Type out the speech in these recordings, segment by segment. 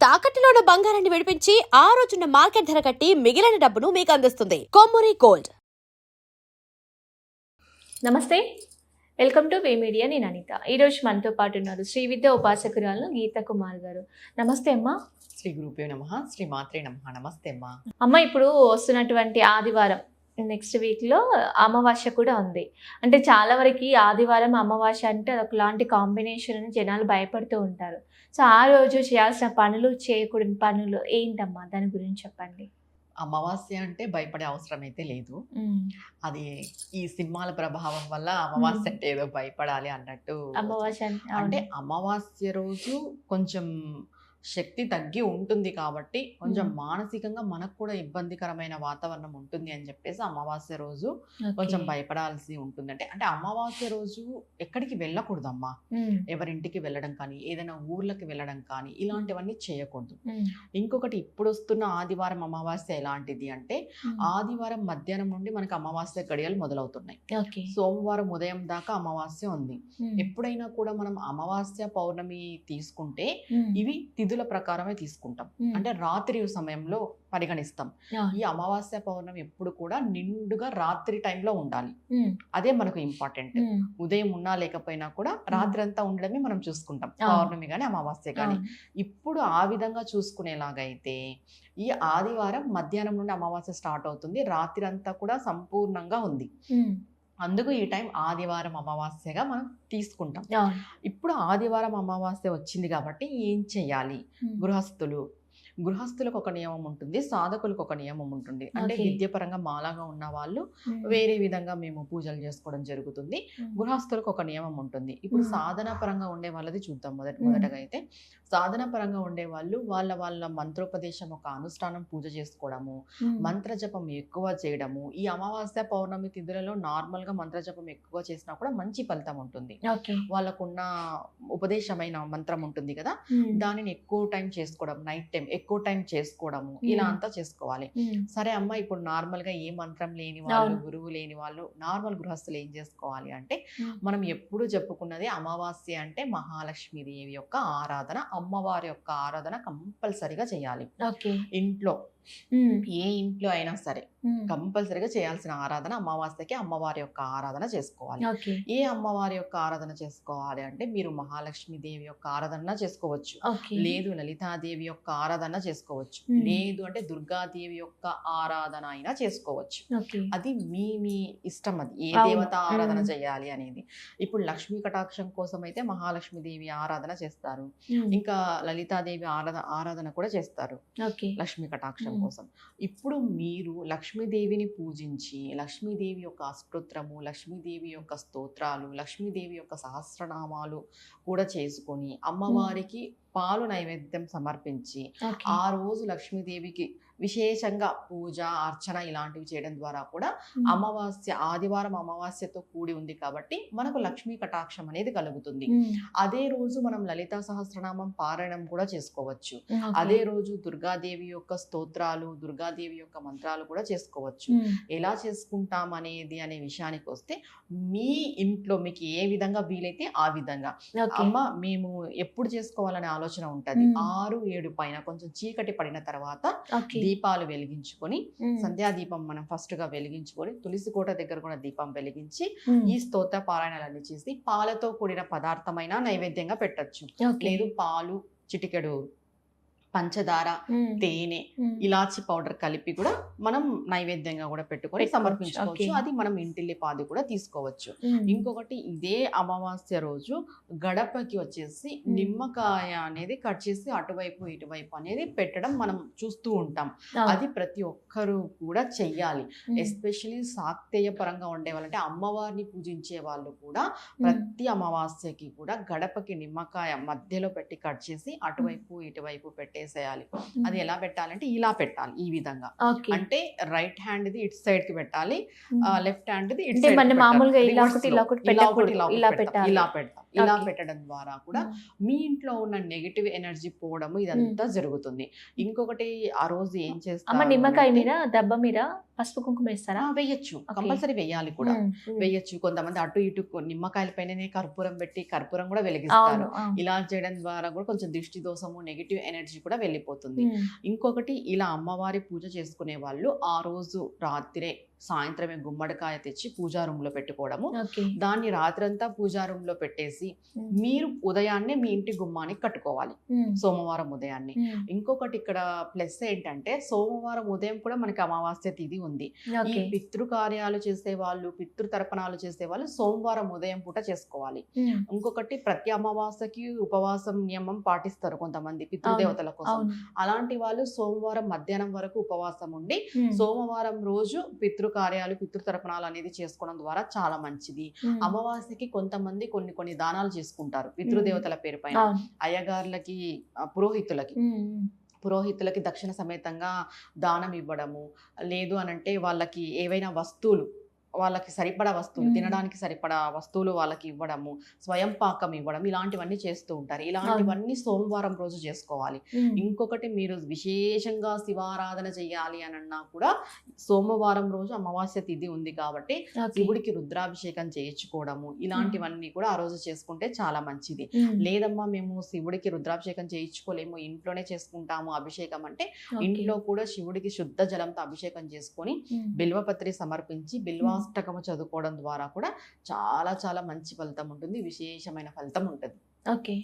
తాకట్టులో ఉన్న బంగారాన్ని విడిపించి ఆ రోజున్న మార్కెట్ ధర కట్టి మిగిలిన డబ్బును మీకు అందిస్తుంది కొమ్మూరి గోల్డ్. నమస్తే, వెల్కమ్ టు వే మీడియా. నేను అనిత. ఈరోజు మనతో పాటు ఉన్నారు శ్రీ విద్య ఉపాసకురాలు గీతా కుమార్ గారు. నమస్తే అమ్మా. శ్రీ గురుభ్యో నమః, శ్రీ మాత్రే నమః. నమస్తే అమ్మా. అమ్మ, ఇప్పుడు వస్తున్నటువంటి ఆదివారం, నెక్స్ట్ వీక్లో అమావాస్య కూడా ఉంది. అంటే చాలా వరకు ఆదివారం అమావాస్య అంటే అదొకలాంటి కాంబినేషన్ అని జనాలు భయపడుతూ ఉంటారు. సో ఆ రోజు చేయాల్సిన పనులు, చేయకూడని పనులు ఏంటమ్మా, దాని గురించి చెప్పండి. అమావాస్య అంటే భయపడే అవసరం అయితే లేదు. అది ఈ సినిమాల ప్రభావం వల్ల అమావాస్య అంటే ఏదో భయపడాలి అన్నట్టు. అమావాస్య అంటే అమావాస్య రోజు కొంచెం శక్తి తగ్గి ఉంటుంది కాబట్టి కొంచెం మానసికంగా మనకు కూడా ఇబ్బందికరమైన వాతావరణం ఉంటుంది అని చెప్పేసి అమావాస్య రోజు కొంచెం భయపడాల్సి ఉంటుంది. అంటే అమావాస్య రోజు ఎక్కడికి వెళ్ళకూడదమ్మా. ఎవరింటికి వెళ్ళడం కానీ, ఏదైనా ఊర్లకి వెళ్ళడం కానీ ఇలాంటివన్నీ చేయకూడదు. ఇంకొకటి, ఇప్పుడు వస్తున్న ఆదివారం అమావాస్య ఎలాంటిది అంటే, ఆదివారం మధ్యాహ్నం నుండి మనకి అమావాస్య గడియలు మొదలవుతున్నాయి. సోమవారం ఉదయం దాకా అమావాస్య ఉంది. ఎప్పుడైనా కూడా మనం అమావాస్య పౌర్ణమి తీసుకుంటే ఇవి తిథుల ప్రకారమే తీసుకుంటాం. అంటే రాత్రి సమయంలో పరిగణిస్తాం. ఈ అమావాస్య పౌర్ణమి ఎప్పుడు కూడా నిండుగా రాత్రి టైంలో ఉండాలి. అదే మనకు ఇంపార్టెంట్. ఉదయం ఉన్నా లేకపోయినా కూడా రాత్రి అంతా ఉండడమే మనం చూసుకుంటాం, పౌర్ణమి కానీ అమావాస్య కానీ. ఇప్పుడు ఆ విధంగా చూసుకునేలాగైతే ఈ ఆదివారం మధ్యాహ్నం నుండి అమావాస్య స్టార్ట్ అవుతుంది, రాత్రి అంతా కూడా సంపూర్ణంగా ఉంది. అందుకు ఈ టైం ఆదివారం అమావాస్యగా మనం తీసుకుంటాం. ఇప్పుడు ఆదివారం అమావాస్య వచ్చింది కాబట్టి ఏం చెయ్యాలి? గృహస్థులకు ఒక నియమం ఉంటుంది, సాధకులకు ఒక నియమం ఉంటుంది. అంటే విద్యాపరంగా మాలాగా ఉన్న వాళ్ళు వేరే విధంగా మేము పూజలు చేసుకోవడం జరుగుతుంది. గృహస్థులకు ఒక నియమం ఉంటుంది. ఇప్పుడు సాధన పరంగా ఉండే వాళ్ళది చూద్దాం. మొదటగా అయితే సాధన పరంగా ఉండే వాళ్ళు వాళ్ళ మంత్రోపదేశం, ఒక అనుష్ఠానం, పూజ చేసుకోవడము, మంత్ర జపం ఎక్కువ చేయడము. ఈ అమావాస్య పౌర్ణమి తిథులలో నార్మల్ గా మంత్ర జపం ఎక్కువ చేసినా కూడా మంచి ఫలితం ఉంటుంది. వాళ్ళకున్న ఉపదేశమైన మంత్రం ఉంటుంది కదా, దానిని ఎక్కువ టైం చేసుకోవడం, నైట్ టైం ఎక్కువ టైం చేసుకోవడము, ఇలా అంతా చేసుకోవాలి. సరే అమ్మ, ఇప్పుడు నార్మల్ గా ఏ మంత్రం లేని వాళ్ళు, గురువు లేని వాళ్ళు, నార్మల్ గృహస్థులు ఏం చేసుకోవాలి అంటే, మనం ఎప్పుడు చెప్పుకున్నది అమావాస్య అంటే మహాలక్ష్మీదేవి యొక్క ఆరాధన, అమ్మవారి యొక్క ఆరాధన కంపల్సరిగా చేయాలి. ఇంట్లో ఏ ఇంట్లో అయినా సరే కంపల్సరిగా చేయాల్సిన ఆరాధన అమావాస్యకి అమ్మవారి యొక్క ఆరాధన చేసుకోవాలి. ఏ అమ్మవారి యొక్క ఆరాధన చేసుకోవాలి అంటే, మీరు మహాలక్ష్మీదేవి యొక్క ఆరాధన చేసుకోవచ్చు, లేదు లలితాదేవి యొక్క ఆరాధన చేసుకోవచ్చు, లేదు అంటే దుర్గాదేవి యొక్క ఆరాధన అయినా చేసుకోవచ్చు. అది మీ ఇష్టం, అది ఏ దేవత ఆరాధన చేయాలి అనేది. ఇప్పుడు లక్ష్మీ కటాక్షం కోసం అయితే మహాలక్ష్మీదేవి ఆరాధన చేస్తారు, ఇంకా లలితాదేవి ఆరాధన కూడా చేస్తారు లక్ష్మీ కటాక్షం కోసం. ఇప్పుడు మీరు లక్ష్మీదేవిని పూజించి లక్ష్మీదేవి యొక్క అష్టోత్తరము, లక్ష్మీదేవి యొక్క స్తోత్రాలు, లక్ష్మీదేవి యొక్క సహస్రనామాలు కూడా చేసుకొని అమ్మవారికి పాలు నైవేద్యం సమర్పించి ఆ రోజు లక్ష్మీదేవికి విశేషంగా పూజ, అర్చన ఇలాంటివి చేయడం ద్వారా కూడా ఆదివారం అమావాస్యతో కూడి ఉంది కాబట్టి మనకు లక్ష్మీ కటాక్షం అనేది కలుగుతుంది. అదే రోజు మనం లలితా సహస్రనామం పారాయణం కూడా చేసుకోవచ్చు. అదే రోజు దుర్గాదేవి యొక్క స్తోత్రాలు, దుర్గాదేవి యొక్క మంత్రాలు కూడా చేసుకోవచ్చు. ఎలా చేసుకుంటాం అనేది అనే విషయానికి వస్తే, మీ ఇంట్లో మీకు ఏ విధంగా వీలైతే ఆ విధంగా. అమ్మ, మేము ఎప్పుడు చేసుకోవాలనే ఆలోచన ఉంటది. 6-7 పైన కొంచెం చీకటి పడిన తర్వాత దీపాలు వెలిగించుకొని, సంధ్యాదీపం మనం ఫస్ట్ గా వెలిగించుకొని, తులసి కోట దగ్గర కూడా దీపం వెలిగించి ఈ స్తోత్ర పారాయణాలన్నీ చేసి పాలతో కూడిన పదార్థమైన నైవేద్యంగా పెట్టచ్చు. లేదు పాలు, చిటికెడు పంచదార, తేనె, ఇలాచి పౌడర్ కలిపి కూడా మనం నైవేద్యంగా కూడా పెట్టుకొని సమర్పించుకోవచ్చు. అది మనం ఇంటిల్లిపాది కూడా తీసుకోవచ్చు. ఇంకొకటి, ఇదే అమావాస్య రోజు గడపకి వచ్చేసి నిమ్మకాయ అనేది కట్ చేసి అటువైపు ఇటువైపు అనేది పెట్టడం మనం చూస్తూ ఉంటాం. అది ప్రతి ఒక్కరూ కూడా చెయ్యాలి. ఎస్పెషలీ శాక్తేయ పరంగా ఉండేవాళ్ళంటే అమ్మవారిని పూజించే వాళ్ళు కూడా ప్రతి అమావాస్యకి కూడా గడపకి నిమ్మకాయ మధ్యలో పెట్టి కట్ చేసి అటువైపు ఇటువైపు పెట్టేసేయాలి. అది ఎలా పెట్టాలంటే ఇలా పెట్టాలి, ఈ విధంగా. అంటే రైట్ హ్యాండ్ ది ఇటు సైడ్ కి పెట్టాలి, లెఫ్ట్ హ్యాండ్ ది ఇటు సైడ్ మామూలుగా ఇలా ఇలా Okay. పెట్టడం ద్వారా కూడా మీ ఇంట్లో ఉన్న నెగిటివ్ ఎనర్జీ పోవడము ఇదంతా జరుగుతుంది. ఇంకొకటి ఆ రోజు ఏం అమ్మ చేస్తారు నిమ్మకాయ అంటే, మీద దెబ్బ మీద పసుపు కుంకుమ వేస్తారా? వేయచ్చు, Okay. కంపల్సరీ వేయాలి కూడా. వేయచ్చు. కొంతమంది అటు ఇటు నిమ్మకాయల పైననే కర్పూరం పెట్టి కర్పూరం కూడా వెలిగిస్తారు. అవును. ఇలా చేయడం ద్వారా కూడా కొంచెం దిష్టి దోషము నెగిటివ్ ఎనర్జీ కూడా వెళ్ళిపోతుంది. ఇంకొకటి ఇలా అమ్మవారి పూజ చేసుకునే వాళ్ళు ఆ రోజు రాత్రే సాయంత్రమే గుమ్మడికాయ తెచ్చి పూజా రూమ్ లో పెట్టుకోవడము, దాన్ని రాత్రంతా పూజా రూమ్ లో పెట్టేసి మీరు ఉదయాన్నే మీ ఇంటి గుమ్మానికి కట్టుకోవాలి, సోమవారం ఉదయాన్నే. ఇంకొకటి ఇక్కడ ప్లస్ ఏంటంటే సోమవారం ఉదయం కూడా మనకి అమావాస్య తిథి ఉంది. ఈ పితృ కార్యాలు చేసే వాళ్ళు, పితృ తర్పణాలు చేసే వాళ్ళు సోమవారం ఉదయం పూట చేసుకోవాలి. ఇంకొకటి ప్రతి అమావాస్యకి ఉపవాసం నియమం పాటిస్తారు కొంతమంది పితృదేవతల కోసం. అలాంటి వాళ్ళు సోమవారం మధ్యాహ్నం వరకు ఉపవాసం ఉండి సోమవారం రోజు పితృ కార్యాలు, పితృ తర్పణాలు అనేది చేసుకోవడం ద్వారా చాలా మంచిది. అమావాస్యకి కొంతమంది కొన్ని దానాలు చేసుకుంటారు పితృదేవతల పేరు పైన. అయ్యగార్లకి, పురోహితులకి దక్షిణ సమేతంగా దానం ఇవ్వడము, లేదు అనంటే వాళ్ళకి ఏవైనా వస్తువులు, వాళ్ళకి సరిపడా వస్తువులు, తినడానికి సరిపడా వస్తువులు వాళ్ళకి ఇవ్వడము, స్వయం పాకం ఇవ్వడం, ఇలాంటివన్నీ చేస్తూ ఉంటారు. ఇలాంటివన్నీ సోమవారం రోజు చేసుకోవాలి. ఇంకొకటి మీరు విశేషంగా శివారాధన చేయాలి అని అన్నా కూడా సోమవారం రోజు అమావాస్య తిథి ఉంది కాబట్టి శివుడికి రుద్రాభిషేకం చేయించుకోవడము, ఇలాంటివన్నీ కూడా ఆ రోజు చేసుకుంటే చాలా మంచిది. లేదమ్మా మేము శివుడికి రుద్రాభిషేకం చేయించుకోలేము, ఇంట్లోనే చేసుకుంటాము అభిషేకం అంటే ఇంట్లో కూడా శివుడికి శుద్ధ జలంతో అభిషేకం చేసుకొని బిల్వపత్రి సమర్పించి బిల్వాష్టకము చదువుకోవడం ద్వారా కూడా చాలా చాలా మంచి ఫలితం ఉంటుంది, విశేషమైన ఫలితం ఉంటుంది. ఓకే.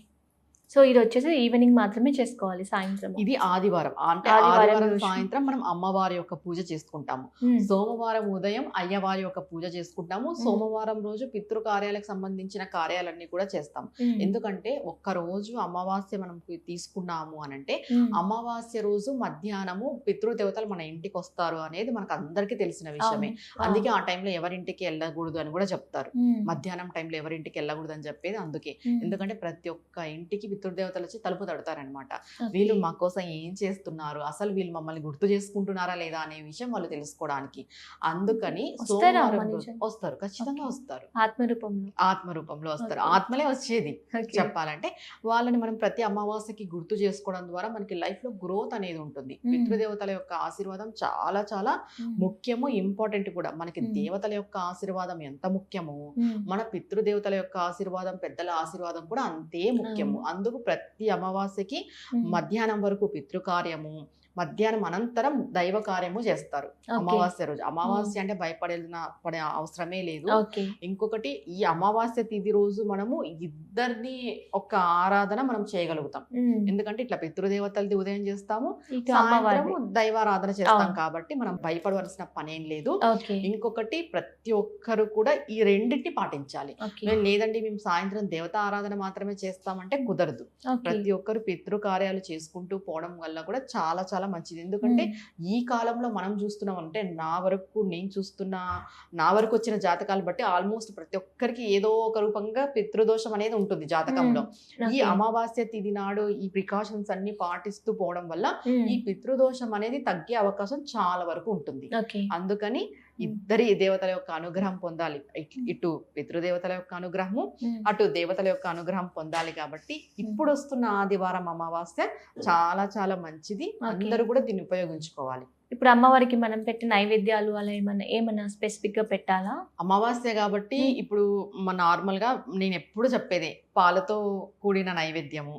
సో ఇది వచ్చేసి ఈవినింగ్ మాత్రమే చేసుకోవాలి, సాయంత్రం. ఇది ఆదివారం, అంటే ఆదివారం సాయంత్రం మనం అమ్మవారి యొక్క పూజ చేసుకుంటాము. సోమవారం ఉదయం అయ్యవారి యొక్క పూజ చేసుకుంటాము. సోమవారం రోజు పితృ కార్యాలకు సంబంధించిన కార్యాలన్నీ కూడా చేస్తాం. ఎందుకంటే ఒక్క రోజు అమావాస్య మనం తీసుకున్నాము అనంటే అమావాస్య రోజు మధ్యాహ్నము పితృదేవతలు మన ఇంటికి వస్తారు అనేది మనకు అందరికీ తెలిసిన విషయమే. అందుకే ఆ టైంలో ఎవరింటికి వెళ్ళకూడదు అని కూడా చెప్తారు. మధ్యాహ్నం టైంలో ఎవరింటికి వెళ్ళకూడదు అని చెప్పేది అందుకే. ఎందుకంటే ప్రతి ఒక్క ఇంటికి పితృదేవతలు వచ్చి తలుపు తడతారనమాట. వీళ్ళు మా కోసం ఏం చేస్తున్నారు, అసలు వీళ్ళు మమ్మల్ని గుర్తు చేసుకుంటున్నారా లేదా అనే విషయం వాళ్ళు తెలుసుకోవడానికి. అందుకని వస్తారు, ఖచ్చితంగా వస్తారు, ఆత్మరూపంలో వస్తారు. ఆత్మలే వచ్చేది చెప్పాలంటే. వాళ్ళని మనం ప్రతి అమావాస్యకి గుర్తు చేసుకోవడం ద్వారా మనకి లైఫ్ లో గ్రోత్ అనేది ఉంటుంది. పితృదేవతల యొక్క ఆశీర్వాదం చాలా చాలా ముఖ్యము, ఇంపార్టెంట్ కూడా. మనకి దేవతల యొక్క ఆశీర్వాదం ఎంత ముఖ్యమో మన పితృదేవతల యొక్క ఆశీర్వాదం, పెద్దల ఆశీర్వాదం కూడా అంతే ముఖ్యము. అందుకు ప్రతి అమావాస్యకి మధ్యాహ్నం వరకు పితృకార్యము, మధ్యాహ్నం అనంతరం దైవ కార్యము చేస్తారు అమావాస్య రోజు. అమావాస్య అంటే పడే అవసరమే లేదు. ఇంకొకటి ఈ అమావాస్య తిథి రోజు మనము ఇద్దరిని ఒక ఆరాధన మనం చేయగలుగుతాం. ఎందుకంటే ఇట్లా పితృదేవతలది ఉదయం చేస్తాము, సాయంత్రము దైవారాధన చేస్తాం కాబట్టి మనం భయపడవలసిన పనేం లేదు. ఇంకొకటి ప్రతి ఒక్కరు కూడా ఈ రెండింటిని పాటించాలి. లేదండి మేము సాయంత్రం దేవతా ఆరాధన మాత్రమే చేస్తామంటే కుదరదు. ప్రతి ఒక్కరు పితృ కార్యాలు చేసుకుంటూ పోవడం వల్ల కూడా చాలా చాలా మంచిది. ఎందుకంటే ఈ కాలంలో మనం చూస్తున్నాం అంటే నా వరకు వచ్చిన జాతకాలు బట్టి ఆల్మోస్ట్ ప్రతి ఒక్కరికి ఏదో ఒక రూపంగా పితృదోషం అనేది ఉంటుంది జాతకంలో. ఈ అమావాస్య తిథి నాడు ఈ ప్రికాషన్స్ అన్ని పాటిస్తూ పోవడం వల్ల ఈ పితృదోషం అనేది తగ్గే అవకాశం చాలా వరకు ఉంటుంది. అందుకని ఇద్దరి దేవతల యొక్క అనుగ్రహం పొందాలి. ఇటు పితృదేవతల యొక్క అనుగ్రహము, అటు దేవతల యొక్క అనుగ్రహం పొందాలి. కాబట్టి ఇప్పుడు వస్తున్న ఆదివారం అమావాస్య చాలా చాలా మంచిది. అందరూ కూడా దీన్ని ఉపయోగించుకోవాలి. ఇప్పుడు అమ్మవారికి మనం పెట్టే నైవేద్యాలు అలా ఏమన్నా స్పెసిఫిక్ గా పెట్టాలా? అమావాస్య కాబట్టి ఇప్పుడు నార్మల్ గా నేను ఎప్పుడు చెప్పేదే పాలతో కూడిన నైవేద్యము.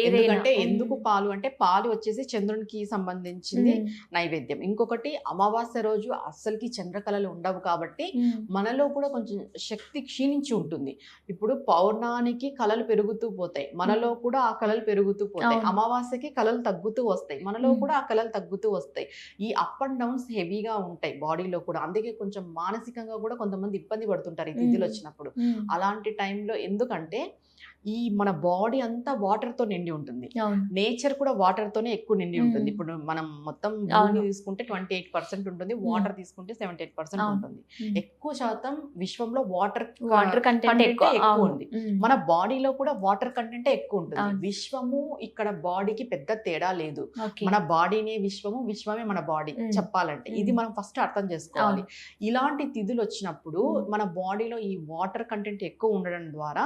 ఎందుకంటే ఎందుకు పాలు అంటే పాలు వచ్చేసి చంద్రునికి సంబంధించింది నైవేద్యం. ఇంకొకటి అమావాస్య రోజు అస్సలకి చంద్రకళలు ఉండవు కాబట్టి మనలో కూడా కొంచెం శక్తి క్షీణించి ఉంటుంది. ఇప్పుడు పౌర్ణానికి కళలు పెరుగుతూ పోతాయి, మనలో కూడా ఆ కళలు పెరుగుతూ పోతాయి. అమావాస్యకి కళలు తగ్గుతూ వస్తాయి, మనలో కూడా ఆ కళలు తగ్గుతూ వస్తాయి. ఈ అప్ అండ్ డౌన్స్ హెవీగా ఉంటాయి బాడీలో కూడా. అందుకే కొంచెం మానసికంగా కూడా కొంతమంది ఇబ్బంది పడుతుంటారు ఈ తిథులు వచ్చినప్పుడు. అలాంటి టైంలో ఎందుకంటే ఈ మన బాడీ అంతా వాటర్ తో నిండి ఉంటుంది. అవును. నేచర్ కూడా వాటర్ తోనే ఎక్కువ నిండి ఉంటుంది. ఇప్పుడు మనం మొత్తం భూమి అవును. తీసుకుంటే 28% ఉంటుంది, వాటర్ తీసుకుంటే 78% అవును. ఉంటుంది. ఎక్కువ శాతం విశ్వంలో వాటర్ వాటర్ కంటెంట్ content ఎక్కువ ఎక్కువ అవును. ఉంది. మన బాడీలో కూడా వాటర్ కంటెంట్ ఎక్కువ ఉంటుంది. అవును. విశ్వము ఇక్కడ బాడీకి పెద్ద తేడా లేదు. ఓకే. మన బాడీనే విశ్వము, విశ్వమే మన బాడీ చెప్పాలంటే ఇది మనం ఫస్ట్ అర్థం చేసుకోవాలి. ఇలాంటి తిథులు వచ్చినప్పుడు మన బాడీలో ఈ వాటర్ కంటెంట్ ఎక్కువ ఉండడం ద్వారా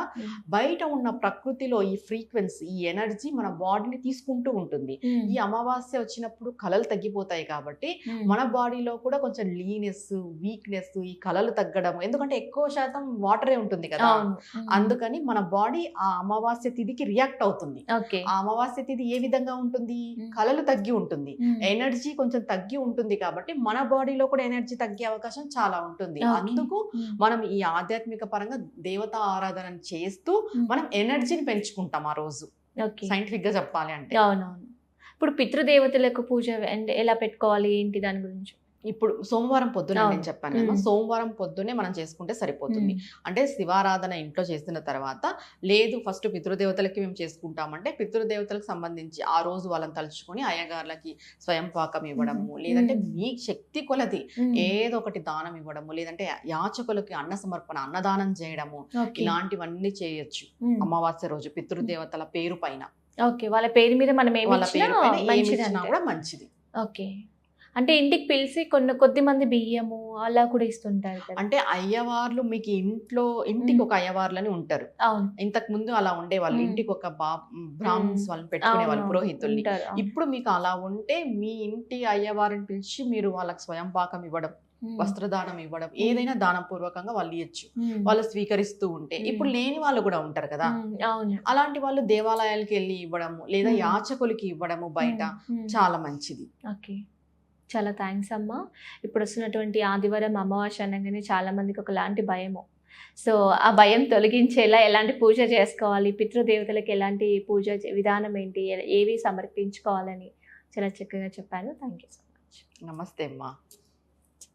బయట ఉన్న ప్రకృతిలో ఈ ఫ్రీక్వెన్సీ, ఈ ఎనర్జీ మన బాడీని తీసుకుంటూ ఉంటుంది. ఈ అమావాస్య వచ్చినప్పుడు కలలు తగ్గిపోతాయి కాబట్టి మన బాడీలో కూడా కొంచెం లీనెస్, వీక్నెస్, ఈ కలలు తగ్గడం, ఎందుకంటే ఎక్కువ శాతం వాటరే ఉంటుంది కదా, అందుకని మన బాడీ ఆ అమావాస్య తిథికి రియాక్ట్ అవుతుంది. ఓకే. ఆ అమావాస్య తిథి ఏ విధంగా ఉంటుంది, కలలు తగ్గి ఉంటుంది, ఎనర్జీ కొంచెం తగ్గి ఉంటుంది కాబట్టి మన బాడీలో కూడా ఎనర్జీ తగ్గే అవకాశం చాలా ఉంటుంది. అందుకు మనం ఈ ఆధ్యాత్మిక పరంగా దేవతా ఆరాధన చేస్తూ మనం ఎనర్జీని పెంచుకుంటాం ఆ రోజు, ఓకే. సైంటిఫిక్ గా చెప్పాలి అంటే. అవునవును. ఇప్పుడు పితృదేవతలకు పూజ ఎలా పెట్టుకోవాలి ఏంటి దాని గురించి? ఇప్పుడు సోమవారం పొద్దునే అవును. నేను చెప్పాను కదా, సోమవారం పొద్దునే మనం చేసుకుంటే సరిపోతుంది. అంటే శివారాధన ఇంట్లో చేసిన తర్వాత, లేదు ఫస్ట్ పితృదేవతలకి మేము చేసుకుంటామంటే పితృదేవతలకు సంబంధించి ఆ రోజు వాళ్ళని తలుచుకొని అయ్యగార్లకి స్వయం పాకం ఇవ్వడము, లేదంటే మీ శక్తి కొలది ఏదో ఒకటి దానం ఇవ్వడము, లేదంటే యాచకులకి అన్న సమర్పణ, అన్నదానం చేయడము, ఇలాంటివన్నీ చేయొచ్చు అమావాస్య రోజు పితృదేవతల పేరు పైన. ఓకే. వాళ్ళ పేరు మీద మనం వాళ్ళ పేరు పైన ఏమి ఇచ్చినా కూడా మంచిది. ఓకే. అంటే ఇంటికి పిలిచి కొద్ది మంది బియ్యము అలా కూడా ఇస్తుంటారు కదా. అంటే అయ్యవార్లు మీకు ఇంటికి ఒక అయ్యవార్లని ఉంటారు. అవును. ఇంతకు ముందు అలా ఉండేవాళ్ళు, ఇంటికి ఒక బ్రాహ్మణ్స్ వాళ్ళని పెట్టుకునే వాళ్ళు, పురోహితుల్ని. ఇప్పుడు మీకు అలా ఉంటే మీ ఇంటి అయ్యవారిని పిలిచి మీరు వాళ్ళకి స్వయం పాకం ఇవ్వడం, వస్త్రదానం ఇవ్వడం, ఏదైనా దానం పూర్వకంగా వాళ్ళు ఇవ్వచ్చు. వాళ్ళు స్వీకరిస్తూ ఉంటే, ఇప్పుడు లేని వాళ్ళు కూడా ఉంటారు కదా, అలాంటి వాళ్ళు దేవాలయాలకి వెళ్ళి ఇవ్వడము, లేదా యాచకులకి ఇవ్వడము బయట చాలా మంచిది. ఓకే. చాలా థ్యాంక్స్ అమ్మా. ఇప్పుడు వస్తున్నటువంటి ఆదివారం అమావాస్య అనగానే చాలా మందికి ఒకలాంటి భయము. సో ఆ భయం తొలగించేలా ఎలాంటి పూజ చేసుకోవాలి, పితృదేవతలకు ఎలాంటి పూజ విధానం ఏంటి, ఏవి సమర్పించుకోవాలని చాలా చక్కగా చెప్పాను. Thank you so much. నమస్తే అమ్మా.